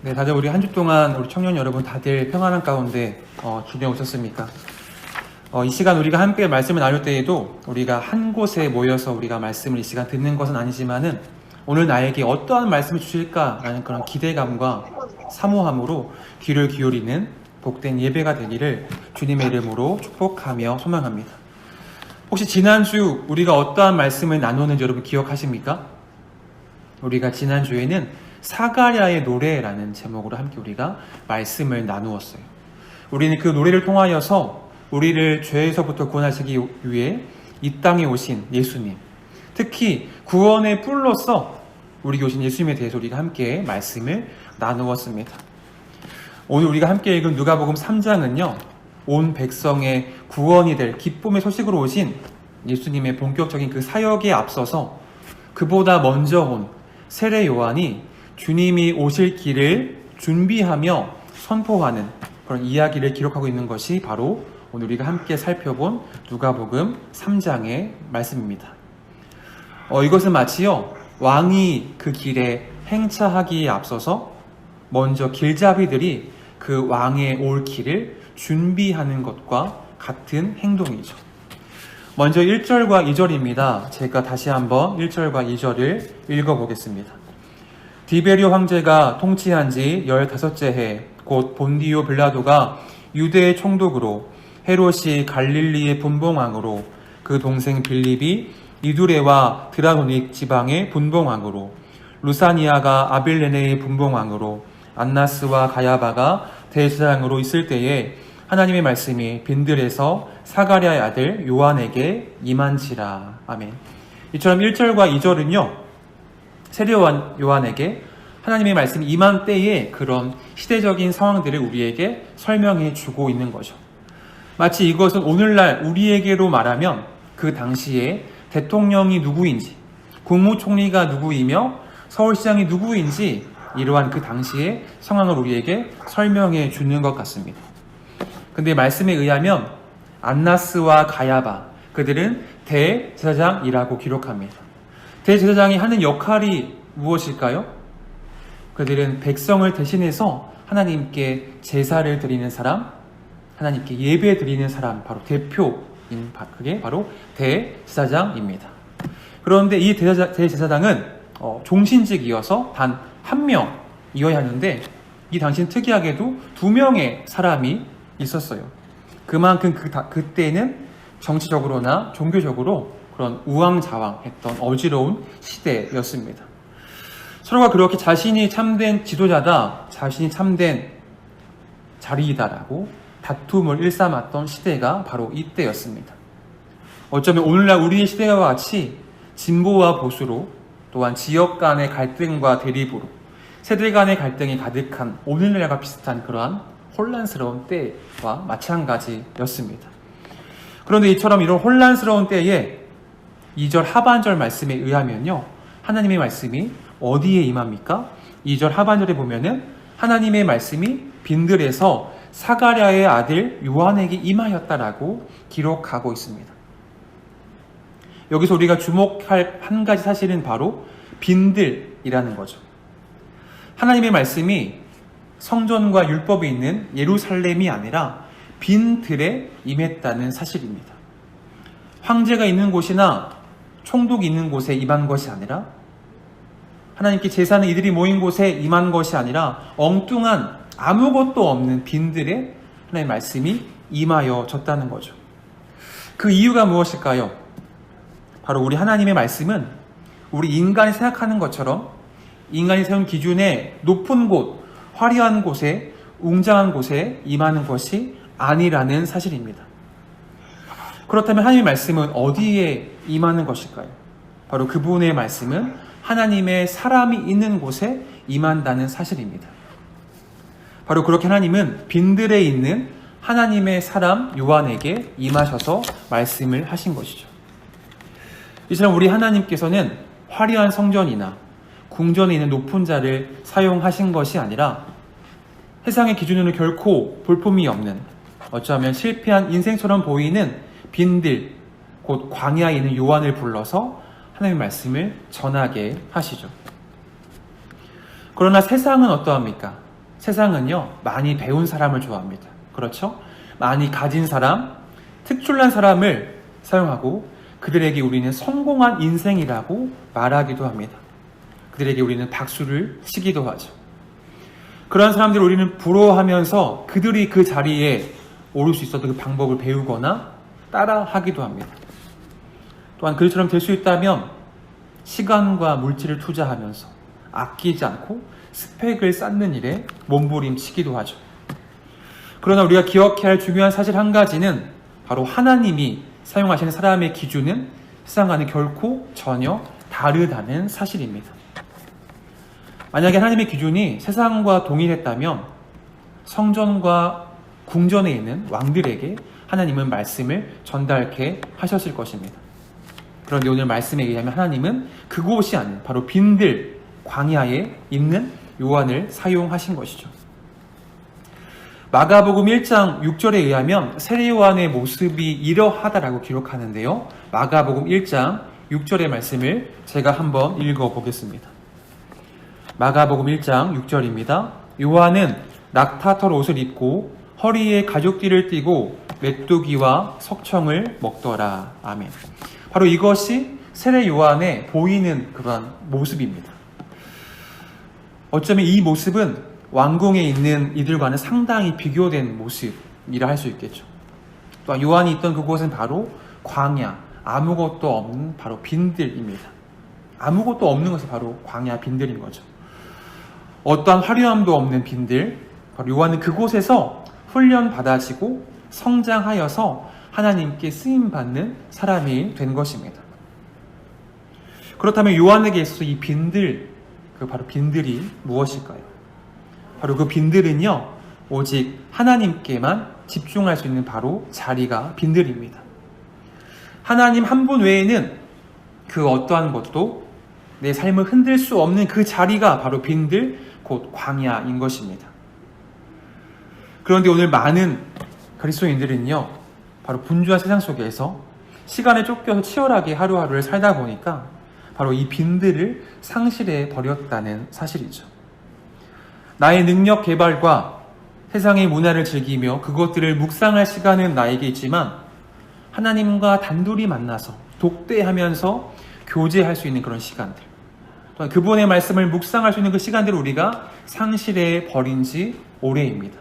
네, 다들 우리 한 주 동안 우리 청년 여러분 다들 평안한 가운데 지내오셨습니까? 이 시간 우리가 함께 말씀을 나눌 때에도 우리가 한 곳에 모여서 우리가 말씀을 이 시간 듣는 것은 아니지만은 오늘 나에게 어떠한 말씀을 주실까라는 그런 기대감과 사모함으로 귀를 기울이는 복된 예배가 되기를 주님의 이름으로 축복하며 소망합니다. 혹시 지난주 우리가 어떠한 말씀을 나누는지 여러분 기억하십니까? 우리가 지난주에는 사가랴의 노래라는 제목으로 함께 우리가 말씀을 나누었어요. 우리는 그 노래를 통하여서 우리를 죄에서부터 구원하시기 위해 이 땅에 오신 예수님, 특히 구원의 뿔로서 우리에게 오신 예수님에 대해서 우리가 함께 말씀을 나누었습니다. 오늘 우리가 함께 읽은 누가복음 3장은요, 온 백성의 구원이 될 기쁨의 소식으로 오신 예수님의 본격적인 그 사역에 앞서서 그보다 먼저 온 세례 요한이 주님이 오실 길을 준비하며 선포하는 그런 이야기를 기록하고 있는 것이 바로 오늘 우리가 함께 살펴본 누가복음 3장의 말씀입니다. 이것은 마치요, 왕이 그 길에 행차하기에 앞서서 먼저 길잡이들이 그 왕의 올 길을 준비하는 것과 같은 행동이죠. 먼저 1절과 2절입니다. 제가 다시 한번 1절과 2절을 읽어보겠습니다. 디베리오 황제가 통치한 지 15째 해, 곧 본디오 빌라도가 유대의 총독으로, 헤롯이 갈릴리의 분봉왕으로, 그 동생 빌립이 이두레와 드라노닉 지방의 분봉왕으로, 루사니아가 아빌레네의 분봉왕으로, 안나스와 가야바가 대제사장으로 있을 때에 하나님의 말씀이 빈들에서 사가랴의 아들 요한에게 임한지라. 아멘. 이처럼 1절과 2절은요, 세례 요한에게 하나님의 말씀이 임한 때의 그런 시대적인 상황들을 우리에게 설명해 주고 있는 거죠. 마치 이것은 오늘날 우리에게로 말하면 그 당시에 대통령이 누구인지, 국무총리가 누구이며 서울시장이 누구인지 이러한 그 당시의 상황을 우리에게 설명해 주는 것 같습니다. 근데 말씀에 의하면 안나스와 가야바, 그들은 대제사장이라고 기록합니다. 대제사장이 하는 역할이 무엇일까요? 그들은 백성을 대신해서 하나님께 제사를 드리는 사람, 하나님께 예배 드리는 사람, 바로 대표인 그게 바로 대제사장입니다. 그런데 이 대제사장은 종신직이어서 단 한 명이어야 하는데 이 당시는 특이하게도 2명의 사람이 있었어요. 그만큼 그때는 정치적으로나 종교적으로 그런 우왕좌왕했던 어지러운 시대였습니다. 서로가 그렇게 자신이 참된 지도자다, 자신이 참된 자리이다라고 다툼을 일삼았던 시대가 바로 이때였습니다. 어쩌면 오늘날 우리의 시대와 같이 진보와 보수로, 또한 지역 간의 갈등과 대립으로, 세대 간의 갈등이 가득한 오늘날과 비슷한 그러한 혼란스러운 때와 마찬가지였습니다. 그런데 이처럼 이런 혼란스러운 때에 2절 하반절 말씀에 의하면요, 하나님의 말씀이 어디에 임합니까? 2절 하반절에 보면은 하나님의 말씀이 빈들에서 사가랴의 아들 요한에게 임하였다라고 기록하고 있습니다. 여기서 우리가 주목할 한 가지 사실은 바로 빈들이라는 거죠. 하나님의 말씀이 성전과 율법이 있는 예루살렘이 아니라 빈들에 임했다는 사실입니다. 황제가 있는 곳이나 총독이 있는 곳에 임한 것이 아니라, 하나님께 제사는 이들이 모인 곳에 임한 것이 아니라 엉뚱한 아무것도 없는 빈들에 하나님의 말씀이 임하여졌다는 거죠. 그 이유가 무엇일까요? 바로 우리 하나님의 말씀은 우리 인간이 생각하는 것처럼 인간이 세운 기준에 높은 곳, 화려한 곳에, 웅장한 곳에 임하는 것이 아니라는 사실입니다. 그렇다면 하나님의 말씀은 어디에 임하는 것일까요? 바로 그분의 말씀은 하나님의 사람이 있는 곳에 임한다는 사실입니다. 바로 그렇게 하나님은 빈들에 있는 하나님의 사람 요한에게 임하셔서 말씀을 하신 것이죠. 이처럼 우리 하나님께서는 화려한 성전이나 궁전에 있는 높은 자를 사용하신 것이 아니라 세상의 기준으로 결코 볼품이 없는, 어쩌면 실패한 인생처럼 보이는 빈들, 곧 광야에 있는 요한을 불러서 하나님의 말씀을 전하게 하시죠. 그러나 세상은 어떠합니까? 세상은요, 많이 배운 사람을 좋아합니다. 그렇죠? 많이 가진 사람, 특출난 사람을 사용하고 그들에게 우리는 성공한 인생이라고 말하기도 합니다. 그들에게 우리는 박수를 치기도 하죠. 그런 사람들을 우리는 부러워하면서 그들이 그 자리에 오를 수 있었던 그 방법을 배우거나 따라하기도 합니다. 또한 그들처럼 될 수 있다면 시간과 물질을 투자하면서 아끼지 않고 스펙을 쌓는 일에 몸부림치기도 하죠. 그러나 우리가 기억해야 할 중요한 사실 한 가지는 바로 하나님이 사용하시는 사람의 기준은 세상과는 결코 전혀 다르다는 사실입니다. 만약에 하나님의 기준이 세상과 동일했다면 성전과 궁전에 있는 왕들에게 하나님은 말씀을 전달케 하셨을 것입니다. 그런데 오늘 말씀에 의하면 하나님은 그곳이 아닌 바로 빈들 광야에 있는 요한을 사용하신 것이죠. 마가복음 1장 6절에 의하면 세례 요한의 모습이 이러하다라고 기록하는데요. 마가복음 1장 6절의 말씀을 제가 한번 읽어보겠습니다. 마가복음 1장 6절입니다. 요한은 낙타털 옷을 입고 허리에 가죽띠를 띠고 메뚜기와 석청을 먹더라. 아멘. 바로 이것이 세례 요한의 보이는 그러한 모습입니다. 어쩌면 이 모습은 왕궁에 있는 이들과는 상당히 비교된 모습이라 할 수 있겠죠. 또한 요한이 있던 그곳은 바로 광야, 아무것도 없는 바로 빈들입니다. 아무것도 없는 것이 바로 광야 빈들인 거죠. 어떠한 화려함도 없는 빈들, 바로 요한은 그곳에서 훈련 받아지고 성장하여서 하나님께 쓰임받는 사람이 된 것입니다. 그렇다면 요한에게 있어서 이 빈들, 바로 빈들이 무엇일까요? 바로 그 빈들은요, 오직 하나님께만 집중할 수 있는 바로 자리가 빈들입니다. 하나님 한 분 외에는 그 어떠한 것도 내 삶을 흔들 수 없는 그 자리가 바로 빈들, 곧 광야인 것입니다. 그런데 오늘 많은 그리스도인들은요, 바로 분주한 세상 속에서 시간에 쫓겨서 치열하게 하루하루를 살다 보니까 바로 이 빈들을 상실해 버렸다는 사실이죠. 나의 능력 개발과 세상의 문화를 즐기며 그것들을 묵상할 시간은 나에게 있지만 하나님과 단둘이 만나서 독대하면서 교제할 수 있는 그런 시간들, 또한 그분의 말씀을 묵상할 수 있는 그 시간들을 우리가 상실해 버린 지 오래입니다.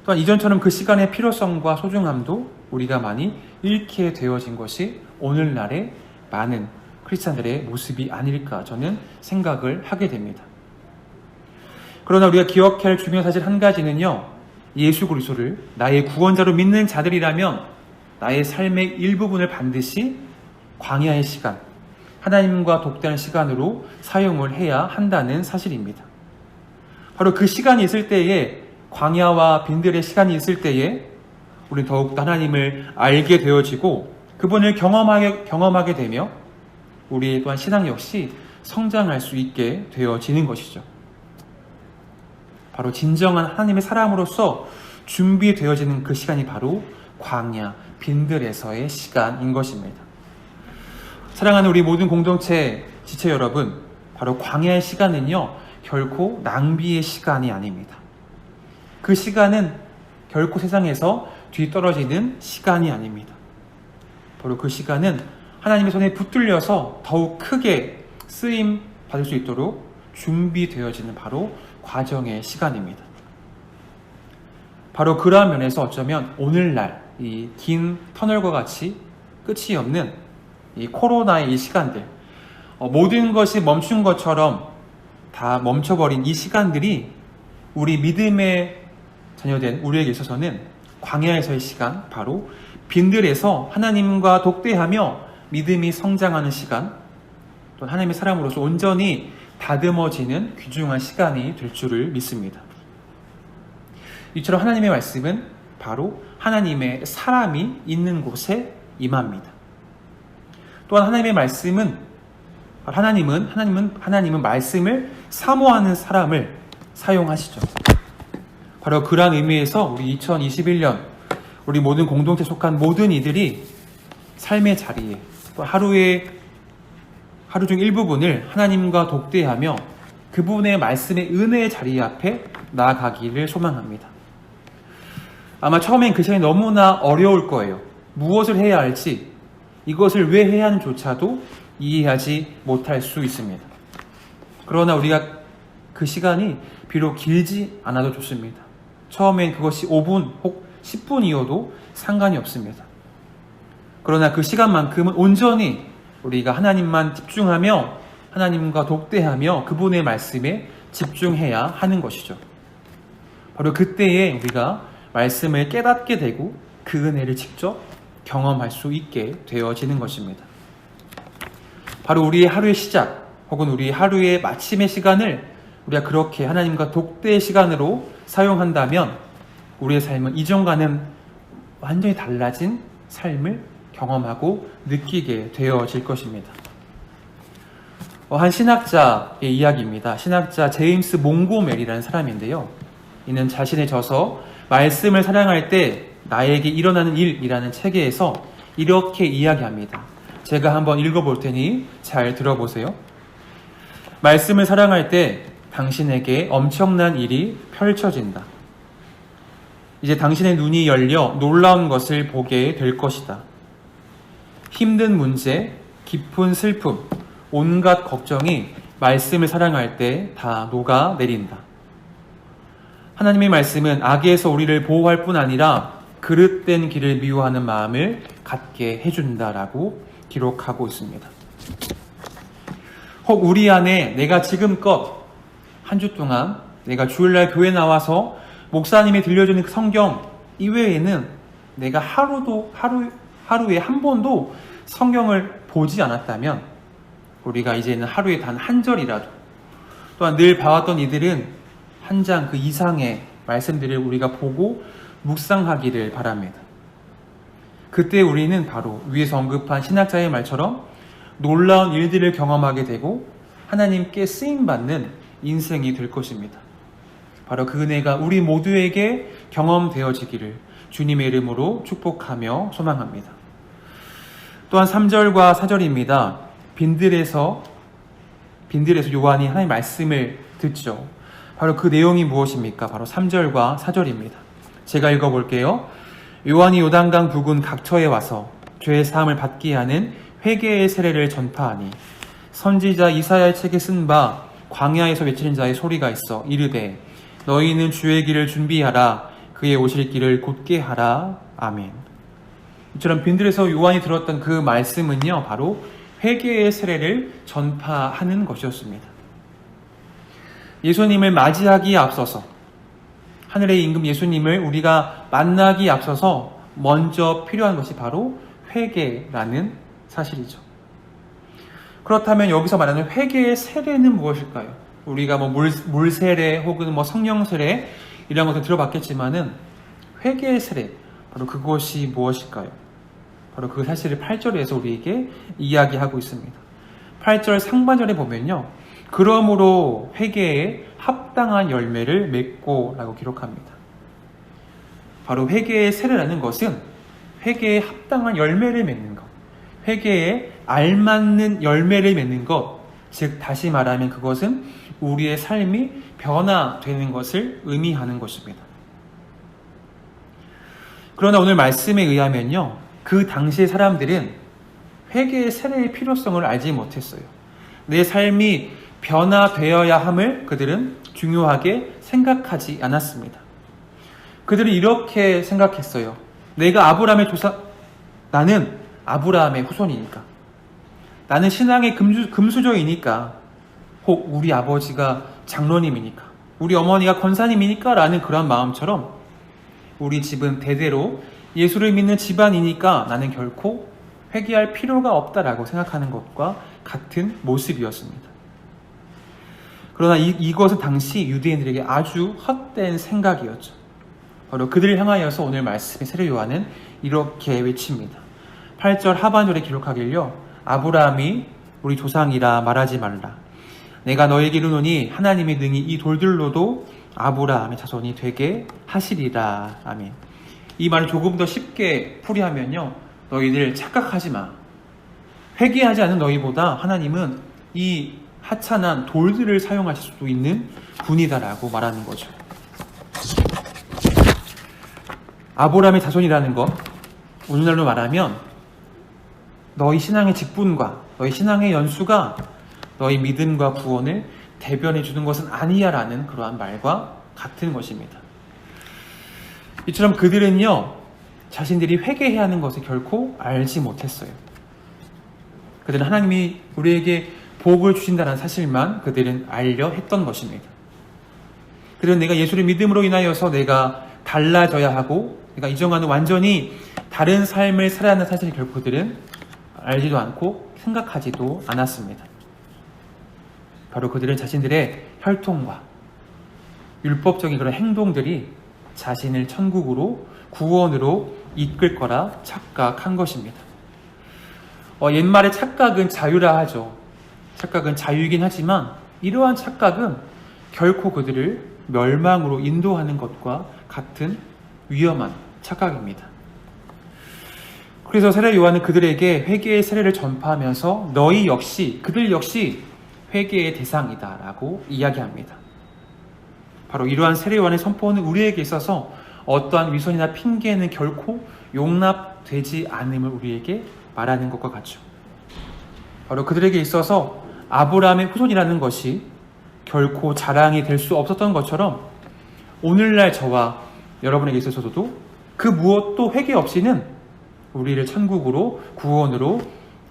또한 이전처럼 그 시간의 필요성과 소중함도 우리가 많이 잃게 되어진 것이 오늘날의 많은 크리스찬들의 모습이 아닐까 저는 생각을 하게 됩니다. 그러나 우리가 기억해야 할 중요한 사실 한 가지는요, 예수 그리스도를 나의 구원자로 믿는 자들이라면 나의 삶의 일부분을 반드시 광야의 시간, 하나님과 독대하는 시간으로 사용을 해야 한다는 사실입니다. 바로 그 시간이 있을 때에, 광야와 빈들의 시간이 있을 때에 우리는 더욱더 하나님을 알게 되어지고 그분을 경험하게 되며 우리 또한 신앙 역시 성장할 수 있게 되어지는 것이죠. 바로 진정한 하나님의 사람으로서 준비되어지는 그 시간이 바로 광야, 빈들에서의 시간인 것입니다. 사랑하는 우리 모든 공동체 지체 여러분, 바로 광야의 시간은요, 결코 낭비의 시간이 아닙니다. 그 시간은 결코 세상에서 뒤떨어지는 시간이 아닙니다. 바로 그 시간은 하나님의 손에 붙들려서 더욱 크게 쓰임 받을 수 있도록 준비되어지는 바로 과정의 시간입니다. 바로 그러한 면에서 어쩌면 오늘날 이 긴 터널과 같이 끝이 없는 이 코로나의 이 시간들, 모든 것이 멈춘 것처럼 다 멈춰버린 이 시간들이 우리 믿음의 자녀된 우리에게 있어서는 광야에서의 시간, 바로 빈들에서 하나님과 독대하며 믿음이 성장하는 시간, 또 하나님의 사람으로서 온전히 다듬어지는 귀중한 시간이 될 줄을 믿습니다. 이처럼 하나님의 말씀은 바로 하나님의 사람이 있는 곳에 임합니다. 또한 하나님의 말씀은 하나님은 말씀을 사모하는 사람을 사용하시죠. 바로 그러한 의미에서 우리 2021년 우리 모든 공동체에 속한 모든 이들이 삶의 자리에 또 하루 중 일부분을 하나님과 독대하며 그분의 말씀의 은혜의 자리 앞에 나아가기를 소망합니다. 아마 처음엔 그 시간이 너무나 어려울 거예요. 무엇을 해야 할지, 이것을 왜 해야 하는조차도 이해하지 못할 수 있습니다. 그러나 우리가 그 시간이 비록 길지 않아도 좋습니다. 처음엔 그것이 5분 혹 10분이어도 상관이 없습니다. 그러나 그 시간만큼은 온전히 우리가 하나님만 집중하며 하나님과 독대하며 그분의 말씀에 집중해야 하는 것이죠. 바로 그때에 우리가 말씀을 깨닫게 되고 그 은혜를 직접 경험할 수 있게 되어지는 것입니다. 바로 우리의 하루의 시작 혹은 우리 하루의 마침의 시간을 우리가 그렇게 하나님과 독대의 시간으로 사용한다면 우리의 삶은 이전과는 완전히 달라진 삶을 경험하고 느끼게 되어질 것입니다. 한 신학자의 이야기입니다. 신학자 제임스 몽고멜이라는 사람인데요. 이는 자신의 저서 말씀을 사랑할 때 나에게 일어나는 일이라는 책에서 이렇게 이야기합니다. 제가 한번 읽어볼 테니 잘 들어보세요. 말씀을 사랑할 때 당신에게 엄청난 일이 펼쳐진다. 이제 당신의 눈이 열려 놀라운 것을 보게 될 것이다. 힘든 문제, 깊은 슬픔, 온갖 걱정이 말씀을 사랑할 때 다 녹아내린다. 하나님의 말씀은 악에서 우리를 보호할 뿐 아니라 그릇된 길을 미워하는 마음을 갖게 해준다라고 기록하고 있습니다. 혹 우리 안에 내가 지금껏 한 주 동안 내가 주일날 교회 나와서 목사님이 들려주는 성경 이외에는 내가 하루에 한 번도 성경을 보지 않았다면 우리가 이제는 하루에 단 한 절이라도 또한 늘 봐왔던 이들은 한 장 그 이상의 말씀들을 우리가 보고 묵상하기를 바랍니다. 그때 우리는 바로 위에서 언급한 신학자의 말처럼 놀라운 일들을 경험하게 되고 하나님께 쓰임받는 인생이 될 것입니다. 바로 그 은혜가 우리 모두에게 경험되어지기를 주님의 이름으로 축복하며 소망합니다. 또한 3절과 4절입니다. 빈들에서 요한이 하나님의 말씀을 듣죠. 바로 그 내용이 무엇입니까? 바로 3절과 4절입니다. 제가 읽어볼게요. 요한이 요단강 부근 각처에 와서 죄의 사함을 받게 하는 회개의 세례를 전파하니 선지자 이사야의 책에 쓴 바 광야에서 외치는 자의 소리가 있어 이르되 너희는 주의 길을 준비하라 그의 오실 길을 곧게 하라. 아멘. 이처럼 빈들에서 요한이 들었던 그 말씀은요 바로 회개의 세례를 전파하는 것이었습니다. 예수님을 맞이하기에 앞서서 하늘의 임금 예수님을 우리가 만나기에 앞서서 먼저 필요한 것이 바로 회개라는 사실이죠. 그렇다면 여기서 말하는 회개의 세례는 무엇일까요? 우리가 물 세례 혹은 성령 세례 이런 것을 들어봤겠지만은 회개의 세례 바로 그것이 무엇일까요? 바로 그 사실을 8절에서 우리에게 이야기하고 있습니다. 8절 상반절에 보면요. 그러므로 회개에 합당한 열매를 맺고 라고 기록합니다. 바로 회개의 세례라는 것은 회개에 합당한 열매를 맺는 것, 회개에 알맞는 열매를 맺는 것, 즉 다시 말하면 그것은 우리의 삶이 변화되는 것을 의미하는 것입니다. 그러나 오늘 말씀에 의하면요, 그 당시의 사람들은 회개의 세례의 필요성을 알지 못했어요. 내 삶이 변화되어야 함을 그들은 중요하게 생각하지 않았습니다. 그들은 이렇게 생각했어요. 나는 아브라함의 후손이니까, 나는 신앙의 금수저이니까, 혹 우리 아버지가 장로님이니까, 우리 어머니가 권사님이니까 라는 그런 마음처럼 우리 집은 대대로 예수를 믿는 집안이니까 나는 결코 회개할 필요가 없다라고 생각하는 것과 같은 모습이었습니다. 그러나 이것은 당시 유대인들에게 아주 헛된 생각이었죠. 바로 그들을 향하여서 오늘 말씀의 세례 요한은 이렇게 외칩니다. 8절 하반절에 기록하길요. 아브라함이 우리 조상이라 말하지 말라. 내가 너에게 이르노니 하나님이 능히 이 돌들로도 아브라함의 자손이 되게 하시리라. 아멘. 이 말을 조금 더 쉽게 풀이하면요. 너희들 착각하지 마. 회개하지 않은 너희보다 하나님은 이 하찮은 돌들을 사용하실 수도 있는 분이다라고 말하는 거죠. 아브라함의 자손이라는 것, 오늘날로 말하면 너희 신앙의 직분과 너희 신앙의 연수가 너희 믿음과 구원을 대변해 주는 것은 아니야 라는 그러한 말과 같은 것입니다. 이처럼 그들은요, 자신들이 회개해야 하는 것을 결코 알지 못했어요. 그들은 하나님이 우리에게 복을 주신다는 사실만 그들은 알려 했던 것입니다. 그들은 내가 예수를 믿음으로 인하여서 내가 달라져야 하고 내가 이전과는 완전히 다른 삶을 살아야 하는 사실을 결코 그들은 알지도 않고 생각하지도 않았습니다. 바로 그들은 자신들의 혈통과 율법적인 그런 행동들이 자신을 천국으로 구원으로 이끌 거라 착각한 것입니다. 옛말에 착각은 자유라 하죠. 착각은 자유이긴 하지만 이러한 착각은 결코 그들을 멸망으로 인도하는 것과 같은 위험한 착각입니다. 그래서 세례 요한은 그들에게 회개의 세례를 전파하면서 그들 역시 회개의 대상이다 라고 이야기합니다. 바로 이러한 세례 요한의 선포는 우리에게 있어서 어떠한 위선이나 핑계는 결코 용납되지 않음을 우리에게 말하는 것과 같죠. 바로 그들에게 있어서 아브라함의 후손이라는 것이 결코 자랑이 될 수 없었던 것처럼 오늘날 저와 여러분에게 있어서도 그 무엇도 회개 없이는 우리를 천국으로 구원으로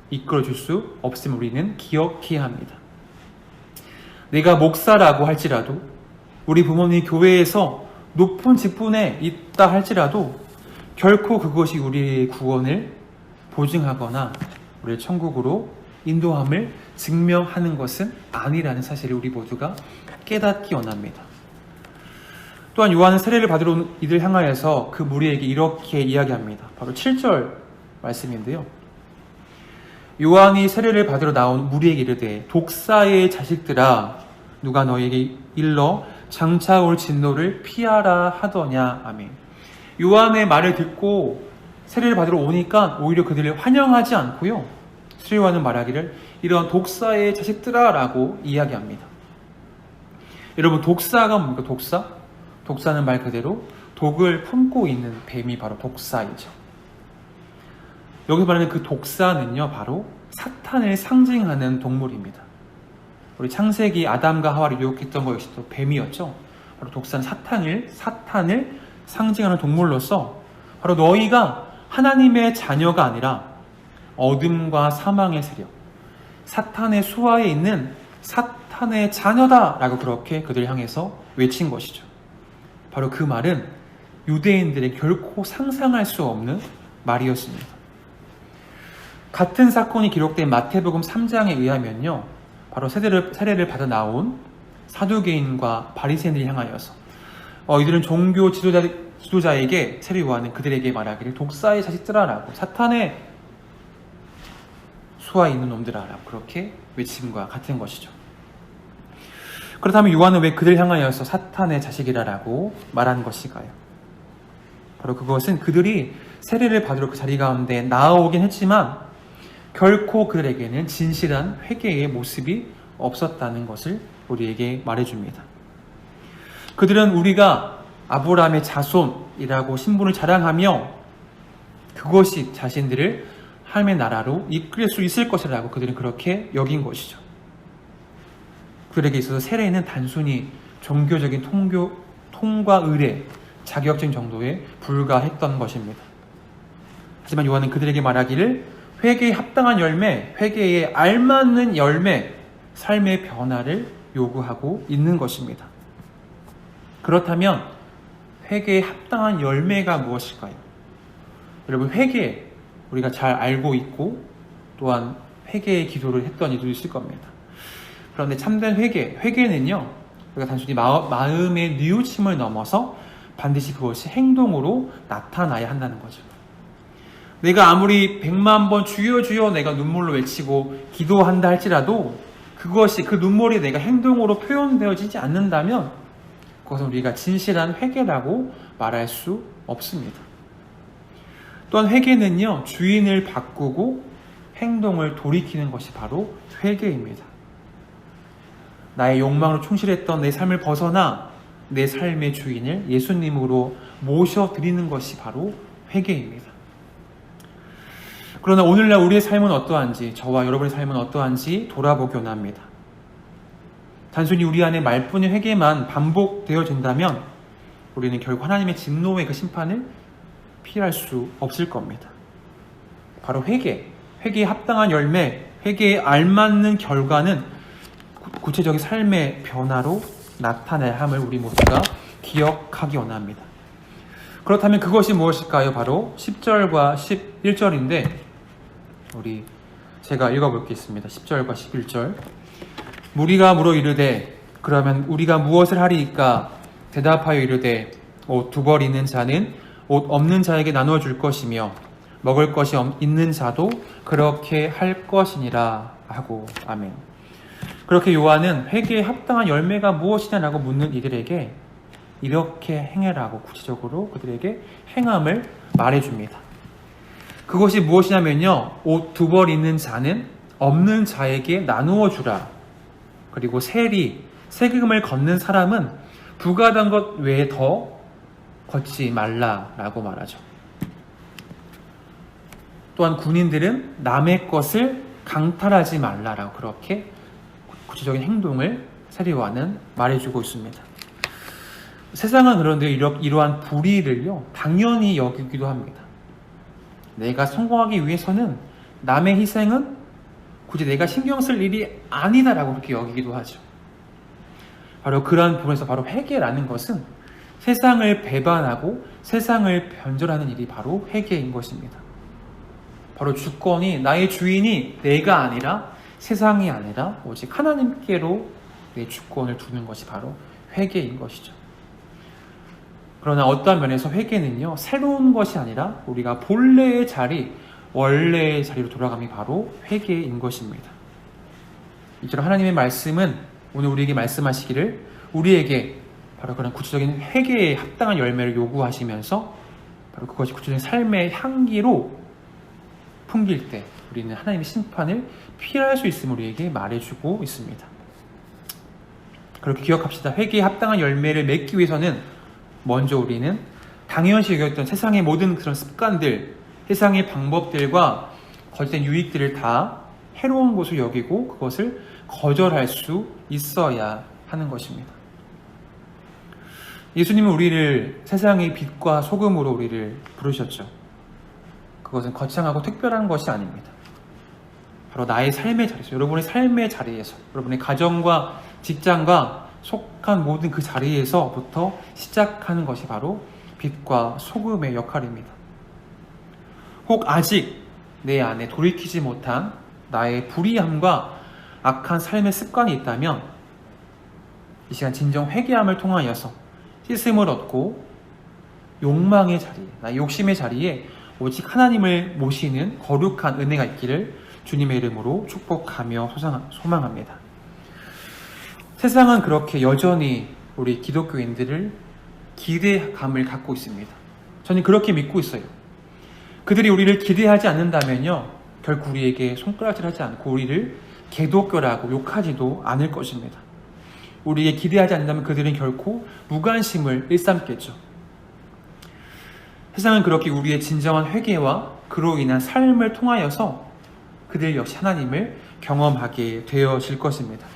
이끌어줄 수 없음을 우리는 기억해야 합니다. 내가 목사라고 할지라도 우리 부모님 교회에서 높은 직분에 있다 할지라도 결코 그것이 우리의 구원을 보증하거나 우리를 천국으로 인도함을 증명하는 것은 아니라는 사실을 우리 모두가 깨닫기 원합니다. 또한 요한은 세례를 받으러 온 이들 향하여서 그 무리에게 이렇게 이야기합니다. 바로 7절 말씀인데요. 요한이 세례를 받으러 나온 무리에게 이르되 독사의 자식들아 누가 너에게 일러 장차 올 진노를 피하라 하더냐. 아멘. 요한의 말을 듣고 세례를 받으러 오니까 오히려 그들을 환영하지 않고요. 세례 요한은 말하기를 이런 독사의 자식들아 라고 이야기합니다. 여러분, 독사가 뭡니까? 독사는 말 그대로 독을 품고 있는 뱀이 바로 독사이죠. 여기서 말하는 그 독사는요, 바로 사탄을 상징하는 동물입니다. 우리 창세기 아담과 하와를 유혹했던 것 역시 또 뱀이었죠. 바로 독사는 사탄을 상징하는 동물로서 바로 너희가 하나님의 자녀가 아니라 어둠과 사망의 세력, 사탄의 수하에 있는 사탄의 자녀다라고 그렇게 그들을 향해서 외친 것이죠. 바로 그 말은 유대인들의 결코 상상할 수 없는 말이었습니다. 같은 사건이 기록된 마태복음 3장에 의하면요, 바로 세례를 받아 나온 사두개인과 바리새인들이 향하여서 이들은 종교 지도자에게 세례 요한은 그들에게 말하기를 독사의 자식들아라고 사탄의 수하에 있는 놈들아라고 그렇게 외침과 같은 것이죠. 그렇다면 요한은 왜 그들 향하여서 사탄의 자식이라고 말한 것일까요? 바로 그것은 그들이 세례를 받으러 그 자리 가운데 나아오긴 했지만 결코 그들에게는 진실한 회개의 모습이 없었다는 것을 우리에게 말해줍니다. 그들은 우리가 아브라함의 자손이라고 신분을 자랑하며 그것이 자신들을 하나님의 나라로 이끌 수 있을 것이라고 그들은 그렇게 여긴 것이죠. 그들에게 있어서 세례는 단순히 종교적인 통과 의례, 자격증 정도에 불과했던 것입니다. 하지만 요한은 그들에게 말하기를 회개에 합당한 열매, 회개에 알맞는 열매, 삶의 변화를 요구하고 있는 것입니다. 그렇다면 회개에 합당한 열매가 무엇일까요? 여러분, 회개 우리가 잘 알고 있고 또한 회개의 기도를 했던 이들도 있을 겁니다. 그런데 참된 회개는요, 우리가 단순히 마음의 뉘우침을 넘어서 반드시 그것이 행동으로 나타나야 한다는 거죠. 내가 아무리 100만 번 주여 주여 내가 눈물로 외치고 기도한다 할지라도 그것이 그 눈물이 내가 행동으로 표현되어지지 않는다면 그것은 우리가 진실한 회개라고 말할 수 없습니다. 또한 회개는요, 주인을 바꾸고 행동을 돌이키는 것이 바로 회개입니다. 나의 욕망으로 충실했던 내 삶을 벗어나 내 삶의 주인을 예수님으로 모셔드리는 것이 바로 회개입니다. 그러나 오늘날 우리의 삶은 어떠한지, 저와 여러분의 삶은 어떠한지 돌아보기 원합니다. 단순히 우리 안에 말뿐인 회개만 반복되어진다면 우리는 결국 하나님의 진노의 그 심판을 피할 수 없을 겁니다. 바로 회개에 합당한 열매, 회개에 알맞는 결과는 구체적인 삶의 변화로 나타나야 함을 우리 모두가 기억하기 원합니다. 그렇다면 그것이 무엇일까요? 바로 10절과 11절인데 제가 읽어보겠습니다. 10절과 11절. 무리가 물어 이르되 그러면 우리가 무엇을 하리이까? 대답하여 이르되 옷 두 벌 있는 자는 옷 없는 자에게 나누어 줄 것이며 먹을 것이 있는 자도 그렇게 할 것이니라 하고. 아멘. 그렇게 요한은 회개에 합당한 열매가 무엇이냐라고 묻는 이들에게 이렇게 행해라고 구체적으로 그들에게 행함을 말해줍니다. 그것이 무엇이냐면요, 옷 두 벌 있는 자는 없는 자에게 나누어 주라. 그리고 세금을 걷는 사람은 부과한 것 외에 더 걷지 말라라고 말하죠. 또한 군인들은 남의 것을 강탈하지 말라라고 그렇게 구체적인 행동을 세례요한은 말해주고 있습니다. 세상은 그런데 이러한 불의를요 당연히 여기기도 합니다. 내가 성공하기 위해서는 남의 희생은 굳이 내가 신경 쓸 일이 아니다라고 그렇게 여기기도 하죠. 바로 그러한 부분에서 바로 회개라는 것은 세상을 배반하고 세상을 변절하는 일이 바로 회개인 것입니다. 바로 주권이 나의 주인이 내가 아니라 세상이 아니라 오직 하나님께로 내 주권을 두는 것이 바로 회개인 것이죠. 그러나 어떠한 면에서 회개는요 새로운 것이 아니라 우리가 본래의 자리, 원래의 자리로 돌아감이 바로 회개인 것입니다. 이처럼 하나님의 말씀은 오늘 우리에게 말씀하시기를 우리에게 바로 그런 구체적인 회개에 합당한 열매를 요구하시면서 바로 그것이 구체적인 삶의 향기로 풍길 때 우리는 하나님의 심판을 피할 수 있음을 우리에게 말해주고 있습니다. 그렇게 기억합시다. 회개에 합당한 열매를 맺기 위해서는 먼저 우리는 당연시 여겼던 세상의 모든 그런 습관들, 세상의 방법들과 거짓된 유익들을 다 해로운 것을 여기고 그것을 거절할 수 있어야 하는 것입니다. 예수님은 우리를 세상의 빛과 소금으로 우리를 부르셨죠. 그것은 거창하고 특별한 것이 아닙니다. 바로 나의 삶의 자리에서, 여러분의 삶의 자리에서, 여러분의 가정과 직장과 속한 모든 그 자리에서부터 시작하는 것이 바로 빛과 소금의 역할입니다. 혹 아직 내 안에 돌이키지 못한 나의 불의함과 악한 삶의 습관이 있다면 이 시간 진정 회개함을 통하여서 씻음을 얻고 욕망의 자리에, 나의 욕심의 자리에 오직 하나님을 모시는 거룩한 은혜가 있기를 주님의 이름으로 축복하며 소망합니다. 세상은 그렇게 여전히 우리 기독교인들을 기대감을 갖고 있습니다. 저는 그렇게 믿고 있어요. 그들이 우리를 기대하지 않는다면요 결국 우리에게 손가락질하지 않고 우리를 개독교라고 욕하지도 않을 것입니다. 우리에게 기대하지 않는다면 그들은 결코 무관심을 일삼겠죠. 세상은 그렇게 우리의 진정한 회개와 그로 인한 삶을 통하여서 그들 역시 하나님을 경험하게 되어질 것입니다.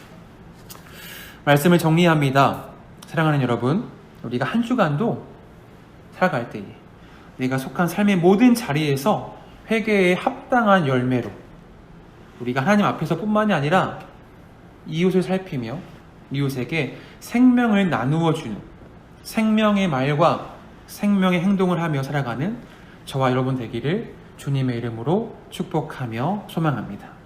말씀을 정리합니다. 사랑하는 여러분, 우리가 한 주간도 살아갈 때에 내가 속한 삶의 모든 자리에서 회개에 합당한 열매로 우리가 하나님 앞에서 뿐만이 아니라 이웃을 살피며 이웃에게 생명을 나누어 주는 생명의 말과 생명의 행동을 하며 살아가는 저와 여러분 되기를 주님의 이름으로 축복하며 소망합니다.